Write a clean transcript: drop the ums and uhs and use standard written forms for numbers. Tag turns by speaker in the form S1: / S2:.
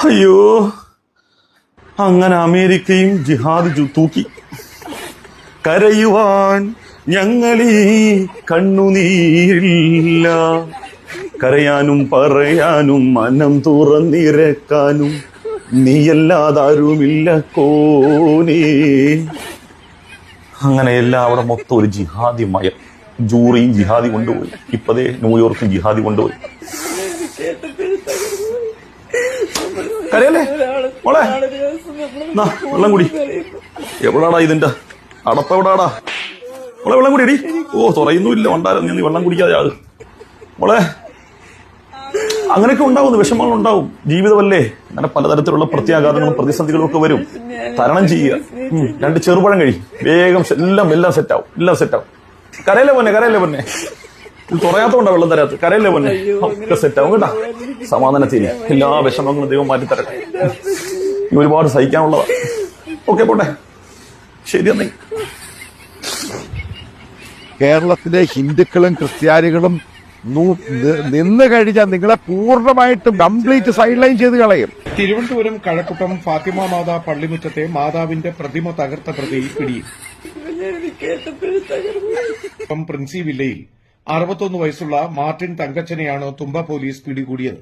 S1: അയ്യോ, അങ്ങനെ അമേരിക്കയും ജിഹാദ് തൂക്കി. കരയുവാൻ ഞങ്ങളീ കണ്ണുനീരില്ല, കരയാനും പറയാനും മനം തുറന്നിരക്കാനും നീയല്ലാതാരുമില്ല കോനേ. അങ്ങനെ എല്ലാം അവിടെ മൊത്തം ഒരു ജിഹാദി മയം. ജൂറിയും ജിഹാദി കൊണ്ടുപോയി, ഇപ്പതേ ന്യൂയോർക്കും ജിഹാദി കൊണ്ടുപോയി. കരയല്ലേ മോളെ, വെള്ളം കുടി. എവിടാടാ ഇതിന്റെ അടപ്പ, എവിടാടാ മോളെ? വെള്ളം കുടിയടി. ഓ, തുറയുന്നുമില്ല, ഉണ്ടായിരുന്നു. നീ വെള്ളം കുടിക്കാതെ ആകും മോളെ. അങ്ങനെയൊക്കെ ഉണ്ടാവും, വിഷമങ്ങൾ ഉണ്ടാവും, ജീവിതമല്ലേ. അങ്ങനെ പലതരത്തിലുള്ള പ്രത്യാഘാതങ്ങളും പ്രതിസന്ധികളും ഒക്കെ വരും. തരണം ചെയ്യുക. 2 ചെറുപഴം കഴി, വേഗം എല്ലാം സെറ്റാവും, എല്ലാം സെറ്റാവും. കരയല്ലേ പൊന്നെ, കരയല്ലേ പൊന്നെ. ഇത് തുറയാത്തോണ്ടാ വെള്ളം തരാത്ത. കരയല്ലേ പൊന്നെ, ഒക്കെ സെറ്റാവും കേട്ടാ. സമാധാനത്തിന് എല്ലാ വിഷമങ്ങളും ദൈവം മാറ്റിത്തരട്ടെ. ഒരുപാട് സഹിക്കാനുള്ളതാ. ഓക്കെ, പോട്ടെ, ശരി. എന്നേ
S2: കേരളത്തിലെ ഹിന്ദുക്കളും ക്രിസ്ത്യാനികളും നിന്ന് കഴിഞ്ഞാൽ നിങ്ങളെ പൂർണ്ണമായിട്ടും കംപ്ലീറ്റ് സൈഡ് ലൈൻ ചെയ്ത് കളയും.
S3: തിരുവനന്തപുരം കഴക്കൂട്ടം ഫാത്തിമ മാതാ പള്ളിമുറ്റത്തെ മാതാവിന്റെ പ്രതിമ തകർത്ത പ്രതി പിടിയിൽ. പ്രിൻസി വില്ലയിൽ 61 വയസ്സുള്ള മാർട്ടിൻ തങ്കച്ചനെയാണ് തുമ്പ പോലീസ് പിടികൂടിയത്.